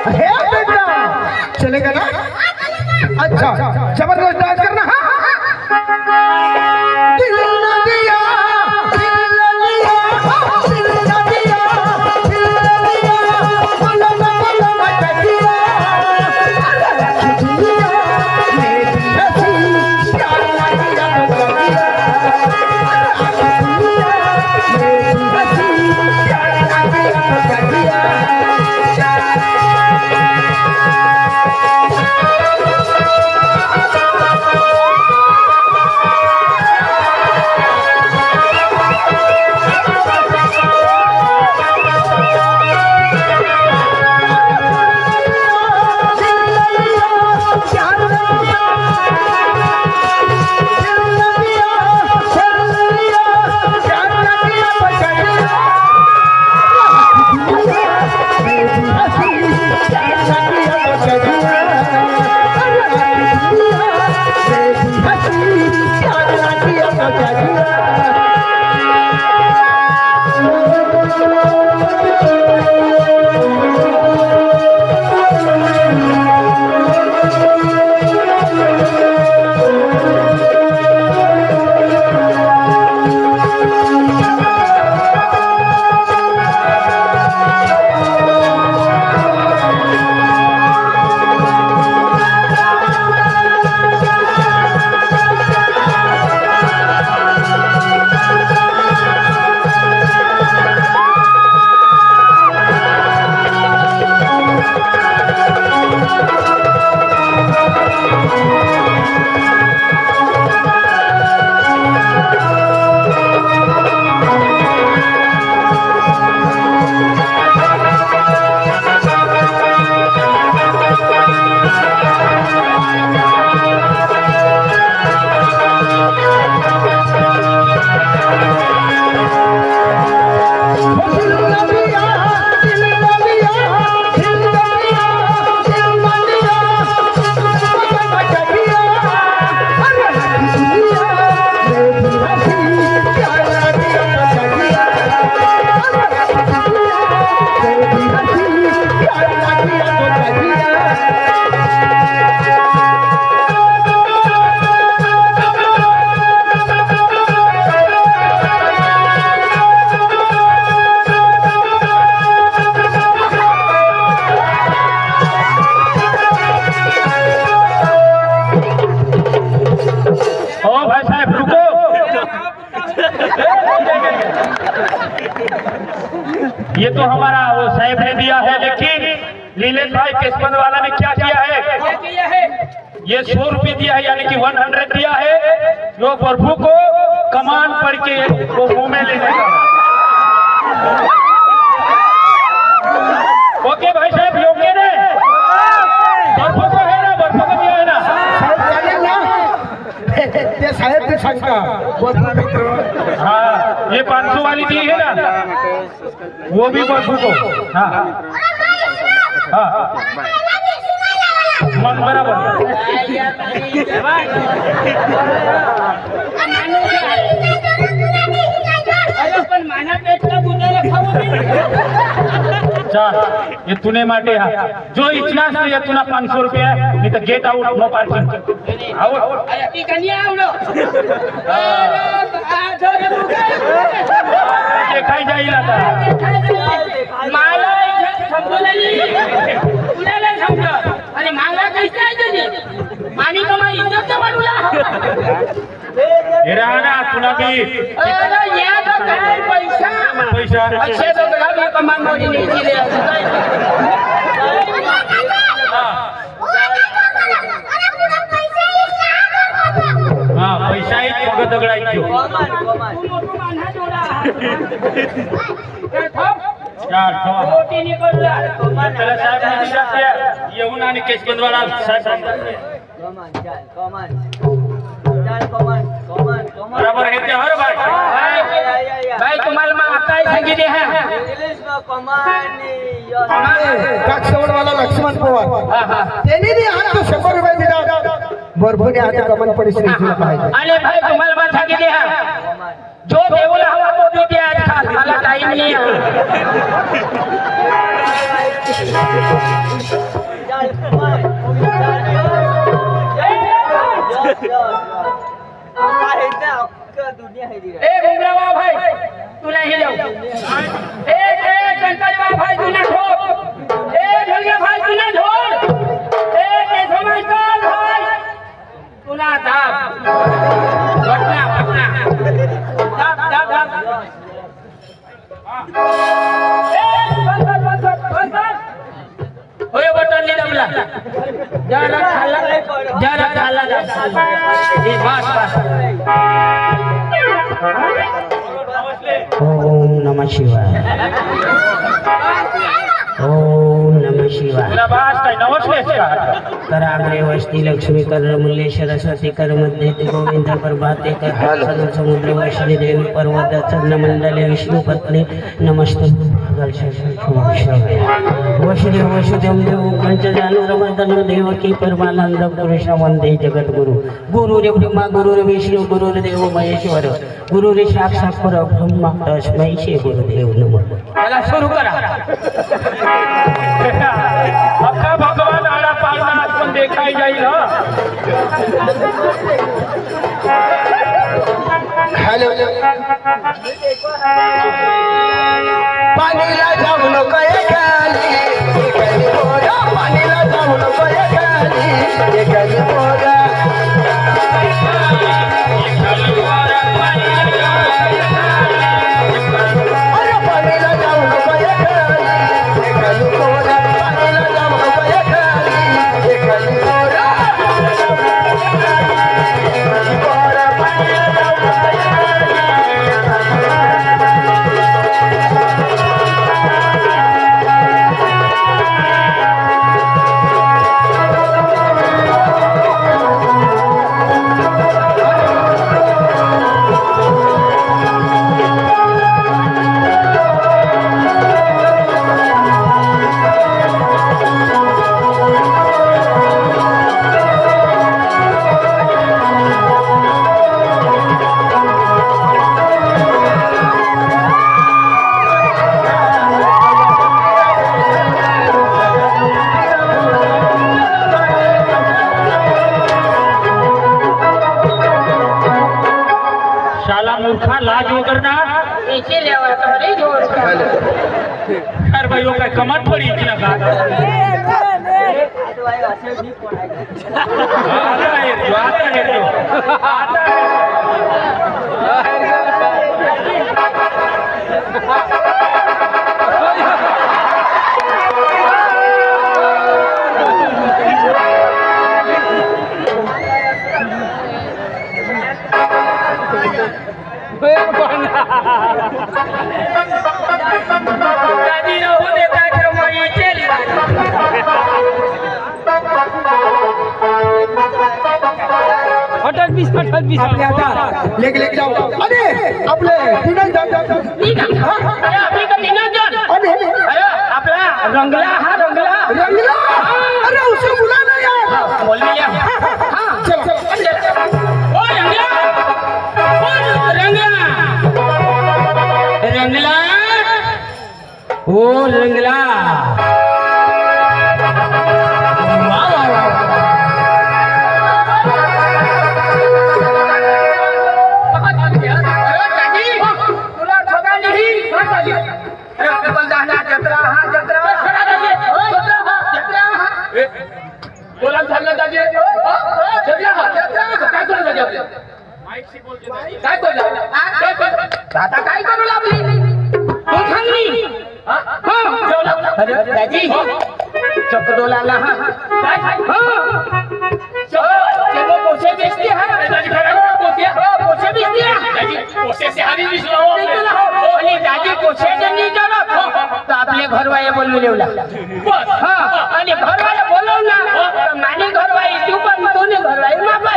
हे बेटा चलेगा ना? अच्छा जबरदस्त डांस करना। हाँ दिल न दिया दिल न दिया दिल न दिया दिल न दिया बोलो न कटिया दुनिया मेरी हंसी प्यार लगिया तो कटिया दुनिया मेरी हंसी प्यार लगिया तो कटिया। ये तो हमारा वो साहब ने दिया है, लेकिन नीलेश भाई केसबंद वाला ने क्या किया है? ये 100 रुपये दिया है, यानी कि 100 दिया है जो प्रभु को कमान पड़ के वो मुंह में लेने का। ओके भाई साहब योग्य ने प्रभु को है ना, प्रभु को दिया है ना ते साहेब ते सांगता। हाँ ये 500 वाली दी है ना, वो भी प्रभु को। हाँ हाँ मन बराबर। चाल ये तूने माटे हा जो इच्छा ये तुला 500 रुपये नहीं तो get out no parking out देखाई जाईल आता मला अरे मला कैसे मानी तो मैं इज्जत ना तुला भी अरे या तो काय पैसा अच्छे तो भी कमान मोडी नहीं दिले हाँ पैसा ही मग दगडायचो त्याला साहेब येऊन आणि केसबंदवाला साहेब बराबर है ते हर भाई तुम्हाला मग आता सांगितले है काक्षवड वाला लक्ष्मण पवार त्यांनी बी आज तो 100 रुपये दिला बरोबर आता कमान परिस्थिती पाहिजे। अरे भाई तुम्हाला मग सांगितले है जो देऊला हवा तो देते आज मला टाइम नहीं है ए घुंगरावा भाई तू नहीं जाओ ए कंकड़वा भाई तू ना छोड़ ए ढलिया भाई तू ना छोड़ ए समझदार भाई तू ना दाब पटना दाब ओए बटन नहीं दबला जरा खाला ये बस ओम नमः शिवाय ओम नमः शिवाय तुला बास काय नवसलेस का कराग्रे वस्ती लक्ष्मी कर मूल्य सरस्वती कर मध्ये ते गोविंद प्रभाते कर सदर समुद्र वैष्णी देवी पर्वत चंद्र मंडले विष्णु पत्नी नमस्ते वसुदेव वसुदेव देव पंचजानुरमर्दन देवकी परमानंद पुरुष वंदे जगद्गुरु गुरु रे ब्रह्मा गुरु रे विष्णु गुरु रे देव महेश्वर गुरु रे साक्षात परब्रह्म तस्मै श्री गुरुदेव नमः चला सुरू करा अख्खा भगवान आला पाळणा पण देखाई जाईल हा हॅलो पाणीला जाऊ नको एकाली एकाली पोरा पाणीला जाऊ नको एकाली एकाली पोरा अरे पाणीला जाऊ नको एकाली एकाली पोरा पाणीला जाऊ नको एकाली एकाली पोरा एकाली पोरा पाणीला जाऊ नको शाला मूर्खा लाज वगैरे ना इसे लेवा तुम्हारी जोर अरे भाई वो काय कमर पड़ी थी ना का आता है दादी रहू देता तर मग इथे हटत बीस आपले आता लेक जाऊ अरे आपले तिघं जाऊ अरे आपली का नियोजन अरे अरे आपला रंगला हा रंगला रंगला अरे उसे बुलाना यार बोल लिया चल चल ओ रंगला ओ रंगला रंगला ओ रंगला तुला ठगा नाही जत्रा हा जत्रा बोला झालं दाजी जत्रा काय करू दाजी आपल्या काय करू आता काय करू लागली तू सांगली अरे दाजी चकडोलाला चलो पोसे बेचते हैं दाजी खड़ा पोसे बेचते हैं पोसे से हरी विश्व ओली दाजी पोसे से नहीं जाना तो आपले घरवाले बोलवले उला हां आणि घरवाले बोलवला तर माने घरवाई तू पण दोन्ही घरवाई मापा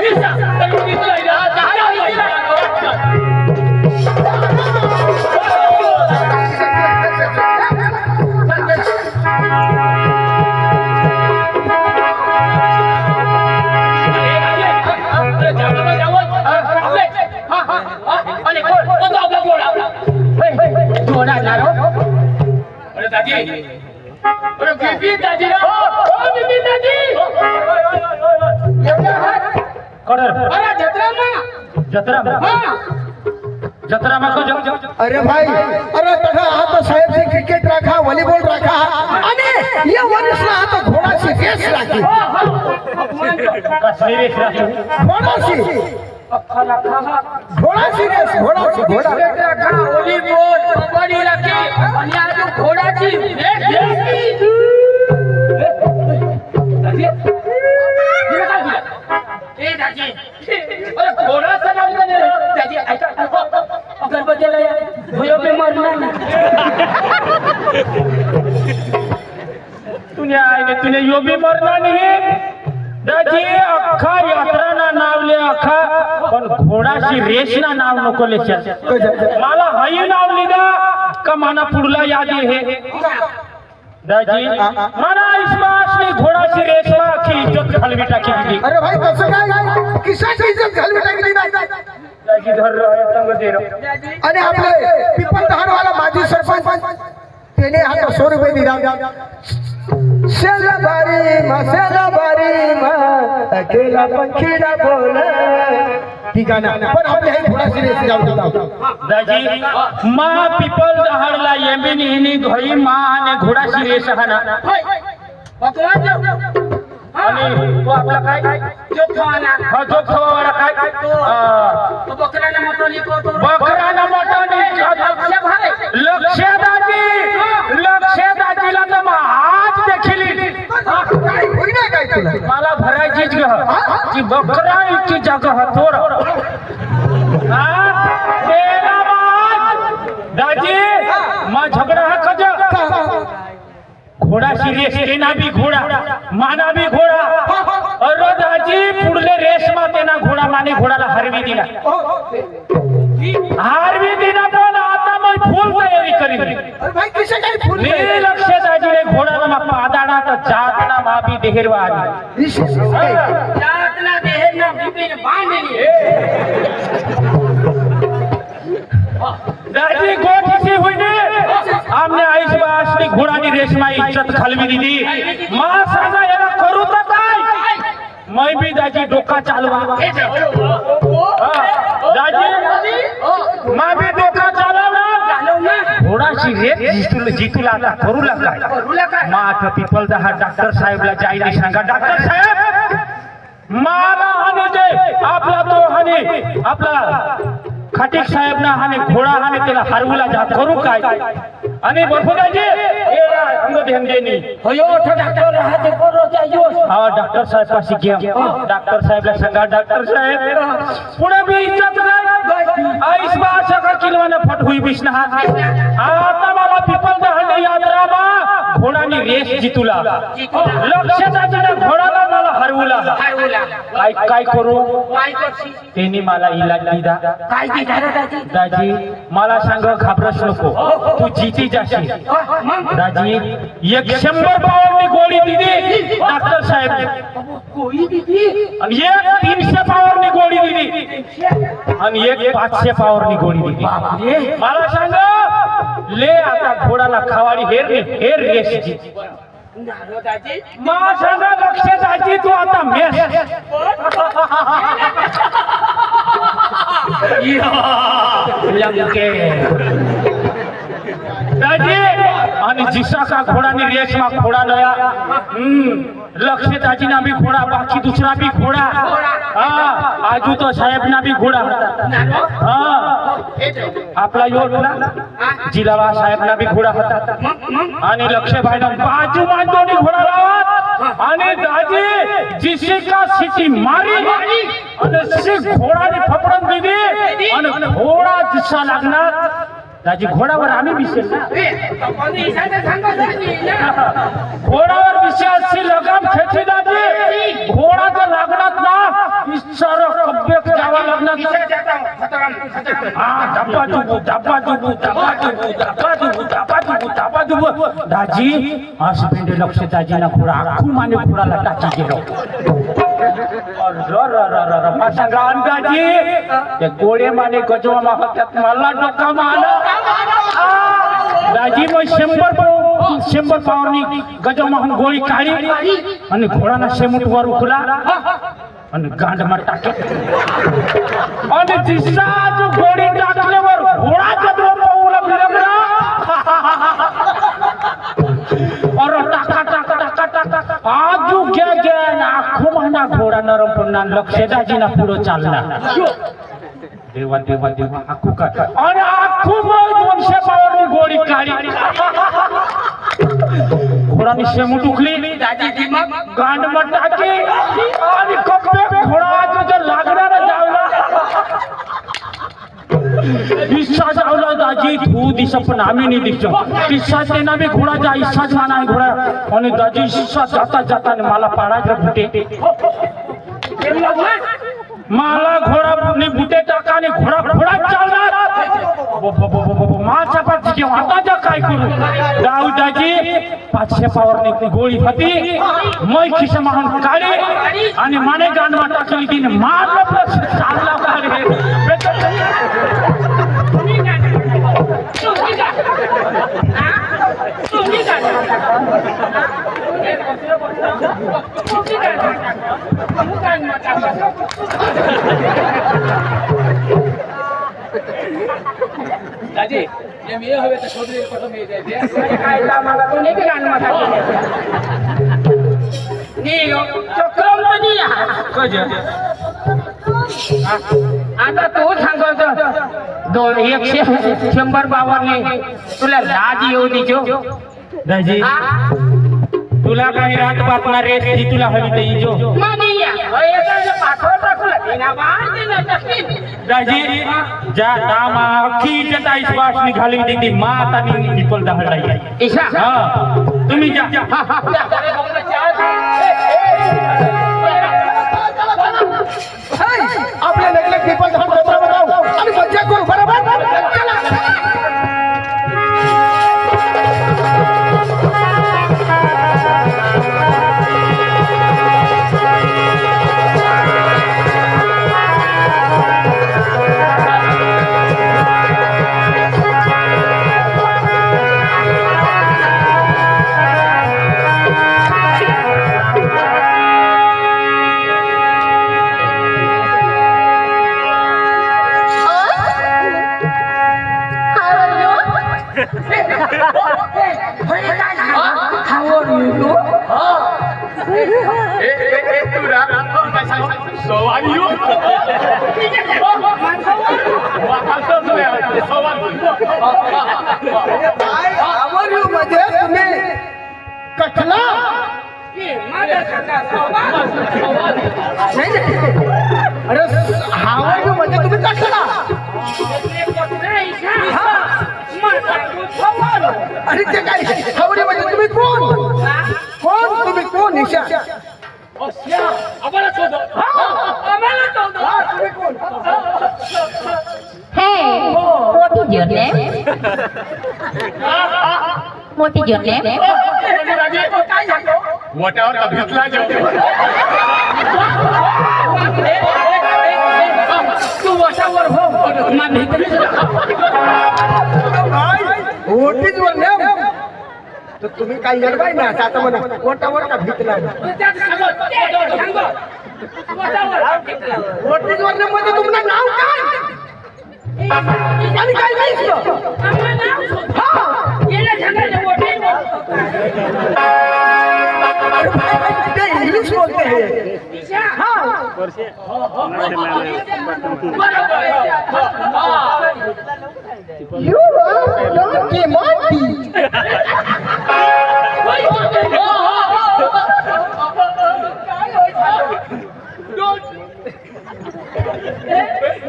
जोडा ना अरे बीबी दाजी रे, ओ बीबी दाजी एवढा हात कडर अरे जत्रा में को अरे भाई अरे तथा हा तो साहेब से क्रिकेट रखा व्हॉलीबॉल रखा आणि या वर्षला हा तो घोडाची रेस राखी कसली रेस राखी घोडाची रेस घोडाची रखा व्हॉलीबॉल कबड्डी रखी आणि आज घोडाची रेस ए दाजी अरे घोडा सलाम करे दाजी ऐका अगरबत्तीला या भयो पे मरना ना तुने यो भी मरना नहीं दाजी अख्खा यात्रा ना नाव ले अख्खा पण घोडाची रेस ना नाव नको ले मला हाई नाव लिदा का माना पुढला याद हे दाजी मला इसमासने घोडाची रेस मा अख्खी इज्जत घालवी टाकी दिली अरे भाई कसं काय किशाची इज्जत घालवी टाकली नाही दाजी धर तंग दे आणि आपले पिपल वाला माजी सरपंच त्याने हा तो 100 रुपये दिला शेला बारी मा अकेला पंखी ना बोल ठीक आहे ना पण आपले हे घोडाची रेस जाऊ दाजी मा पीपल दहाडला येबी निहिनी धोई मा आणि घोडाची रेस हाना भगवान आणि तो आपला काय जो खाना हा जो खवावाला काय तो बकराला मटण को तो बकराला मटण लक्ष दाजीला तर आज देखील काय होईना काय तुला मला भरायचीच ग की बकराची जगह थोर दाजी मा झगड़ा है कज घोड़ा रेस तेना भी घोड़ा माना भी घोड़ा और दाजी पुढले रेस मा तेना घोड़ा माने घोडाला हरवी दिला पण आता मग फुल तयारी करी अरे भाई किसे काय फुल मी लक्ष दाजीले घोडाला मा पादाडा तर जातना मा भी देहरवा आली जातना देहना बीबीने बांधली दाजी गोठीची हुई ने आमने आईस बासनी घोडानी रेशमा इज्जत घालवी दिली मा सांगा याला करू तर काय मैं भी दाजी डोका चालवा दाजी मा भी डोका चालवला घोडाची रेस जितूला आता करू लागला मा आता पीपल दहा डॉक्टर साहेबला जाईने सांगा डॉक्टर साहेब मला हाने दे आपला तो हाने आपला खटीक साहेब ना हाने घोडा हाने त्याला हरवला जा करू काय आणि बरफदाजी अंग ध्यान देनी होयो तो डॉक्टर हाते करो जायो हा डॉक्टर साहेब पाशी घ्या डॉक्टर साहेबला सांगा डॉक्टर साहेब पुढे मी इज्जत नाही आईस बा सका किलवाना फट हुई बिसना आता मला पीपल दहंडी यात्रा मा घोडानी रेस जितूला लक्ष दाजीला घोडाला मला हरवला काय करू काय करशी त्यांनी मला इलाज दिला काय दिला रे दाजी दाजी मला सांग घाबरस नको तू जिती जाशील दाजी 100 पावरनी गोळी दिली डॉक्टर साहेब कोई दीदी आणि एक 300 पावरनी गोळी दिली आणि एक 500 पावरनी गोळी दिली मला सांग ले आता घोडाला खावाडी हेर रेस जी नारो दाजी मा सांग लक्ष दाजी तू आता मेस लंके दाजी आणि जिसाका घोडानी रेस मा घोडा लया लक्ष दाजी ना भी घोडा बाकी दूसरा भी घोडा हाँ आजू तो साहेब ना भी घोडा हाँ आपला यो ना जिलावा साहेब ना भी घोडा होता आणि लक्ष भाई ना बाजू मा दोन्ही घोडा लावा आणि दाजी जिसे का सिटी मारी आणि सिर्फ घोडाने फपडून दिली आणि घोडा दिसा लागणार दाजी घोडावर आम्ही विशेष घोडावर विशेष लगाम खेची दाजी घोडा तर लागणार ना इच्छार कब्बेक जावा लागणार दाजी असं पेंडे लक्ष दाजी ना घोडा आखू माने घोडाला टाकी गेलो दाजी ते गोळे माने गजवा मा त्यात मला डोका मारला दाजी मग 100 100 पावरनी गजमोहन गोळी काढी आणि घोडाना शेमूट वर उखला आणि गांडमा टाके आणि दिसा जो गोळी टाकल्यावर घोडा जदवा पाऊला फिरला और टाका टाका टाका टाका आजू गे आखो महिना घोडा नरम पडला लक्ष दाजीना पुढे चालला देवा देवा देवा आखू काय आणि आखू 200 पावरनी गोळी काढी घोडानी शेमूट उखली दाजी दिमाग गांडमा टाके आणि कप्पे घोडा जो लागणार जावला हिस्सा जावला दाजी तू दिस पण आम्ही नाही दिसतो हिस्सा त्यांना बी घोडाचा हिस्साच माना आहे घोडा आणि दाजी हिस्सा जाता जाता मला पाडायचं बुटे मला घोडा बुटे टाका आणि घोडा घोडा चालणार माझ्या पाठीची वाटाचा काय करू जाऊ दाजी 500 पावरनी गोळी होती मै खिशा माहून काढे आणि माने गांडवा टाकली तिने मारलं प्लस चालला काढे दाजी ये मी हवे तर शोधले कसं मी द्यायचे काय मला तो नाही गाणं माझा नी चक्रम नाही आता तो सांगतो 100 पावरनी तुला लाज येऊ दीजो दाजी तुला काही रात बातणार रे ती तुला हवी तर इजो दाजी ज्या दामा अख्खी जटाईस वास निघाली ती मात आणि पिपल दहडला ईशा हा तुम्ही जा आपल्या नगले पीपल धाम बरोबर आणि मज्जा करू बरोबर मध्ये तुम्ही कठला अरे हावर मध्ये तुम्ही कठला अरे ते काय हावडी मध्ये तुम्ही कोण तुम्ही कोण Isha Hey, what is your name? What is your name? वटावर का भेटला जाऊ तू वशावर हो ना भेटली What is your name? तर तुम्ही काय येडबाई ना आता म्हणा कोटावर का भीतला What is your name मध्ये तुमचं नाव काय आणि काय नाही ते इंग्लिश बोलते हैं You are Donkey Monty.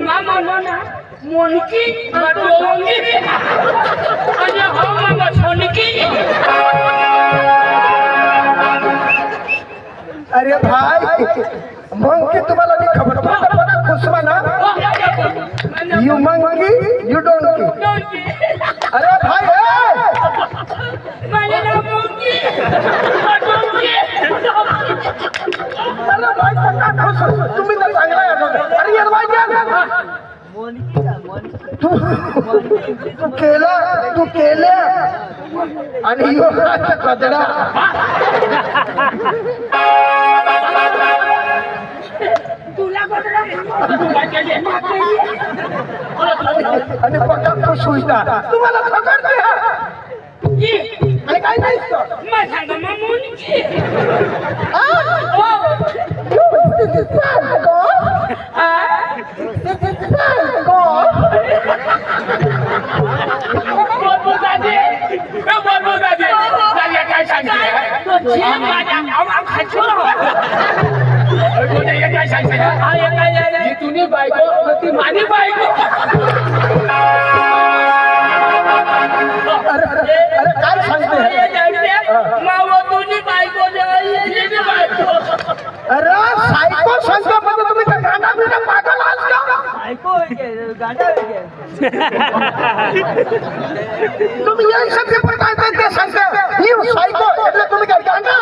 Mama, Monkey, Donkey, and your home, Monkey. अरे भाई मंकी तुम्हाला मी खबर पडा खुशवा ना यू मंकी यू डोंकी अरे भाई माझे नाव मोंकी अरे भाई पक्का खुश तुम्ही तर चांगला आहे अरे यार भाई तू केलं आणि मस्त कचरा तुला बदला आणि पक्का खुश होईता तुम्हाला पकडते हा आणि काय नाही मैं सांगा मामून तुम्ही बायको ती माझी बायको अरे काय सांगते मावा तुझी बायको अरे सायको सांगतो म्हणजे तुम्ही काय गाणा बिना पागल आहात का तुम्ही या पेपर काय ते सांगता ही सायको એટલે तुम्ही काय गाणा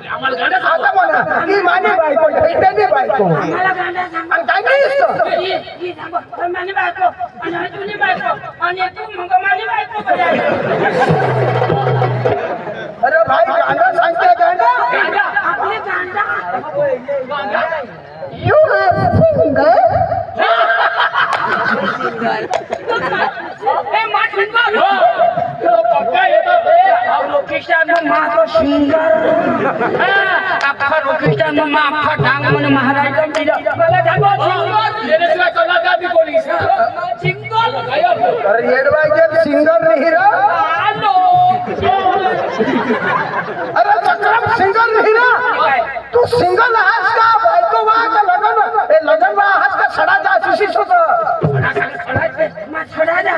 आम्हाला गाणं आता म्हणा ही माझी बायको त्याने बायको मला गाणं सांग आणि काय नाही असतं ही सांग माझी बायको आणि तुझी बायको आणि तू मग माझी बायको अरे भाई गाणं सांगते गाणं आपले गांडा यू आर सिंगल ए माठिंगा पक्का येतो लोकेशन मारो सिंगर अख्खा लोकेशन अख्खा डांग म्हणे महाराज मला सांगो येण्याशिवाय कलाकार बी कोणी सिंगल अरे येडवायचे सिंगर नाही रे आलो अरे चक्रम सिंगर नाही रे तू सिंगल आहास का बायको वा का लग्न ए लग्न वा आहास का सडा जा शिशिष होत मग छोडा जा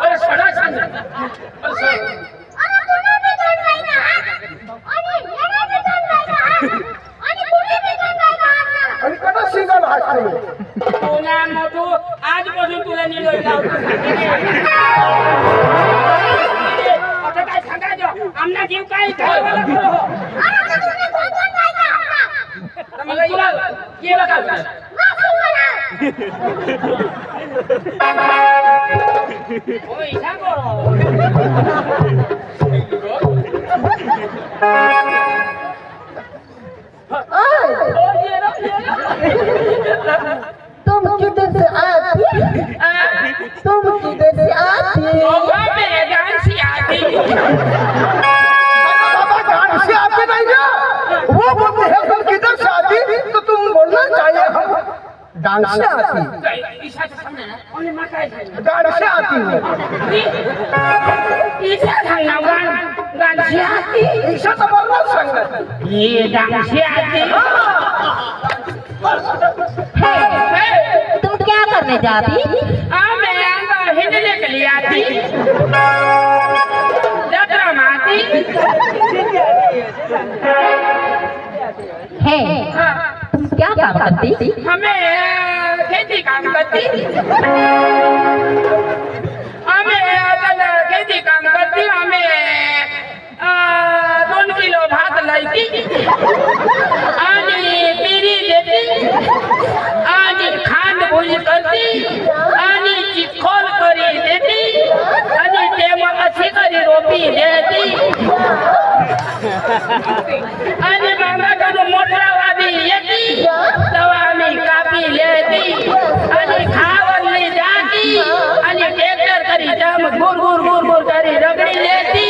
अरे सडा सांग आणि कसा सिंगल आहास तुम्ही पुन्हा मोठू आजपासून तुला निरोई लावतो आता काय सांगायचं आमना जीव काय ठेवायला करो मला तुला केलं काय होय सांगो तुम किधर से आती तुम किधर से आती मेरे डांसी आती बाबा गान से आते नहीं ना वो बोलते हैं तुम किधर से आती तो तुम बोलना चाहिए हम डांस से आती आणि मग काय सांगितलं गान से आती हूँ ईशा सांगना गांशी आती ईशा तो बोलना सांगना ये डांसी आती तुम क्या करने जाती मैं हिंडने के लिए आती यात्रा में आती है तुम क्या काम करती हमें खेती काम करती हमें खेती काम करती हमें 2 किलो भात लायती आणि पिरी देती आणि खांड भुज करती आणि चिखोल करी देती आणि तेव्हा अशी करी रोपी देती आणि मामाकडून मोठा वादी येती तेव्हा आम्ही कापी लेती आणि खावरली जाती आणि ट्रॅक्टर करी जाम गुर गुर गुर गुर करी रगडी लेती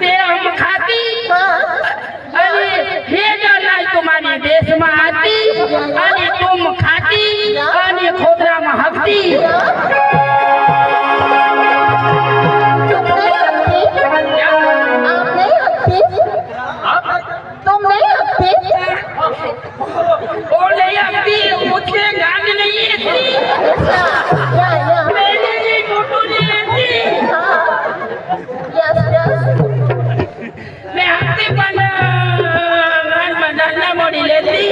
ते हम खाती आणि हे जर नाही तुम्हारी देश में आती आणि तुम खाती आणि खोदरा में हकती तुम नहीं हकती और नहीं हकती मुझे गांड नहीं आती मैंने नहीं फोटो नहीं लेती मैं हकती पण गांड बदलना मोड़ी लेती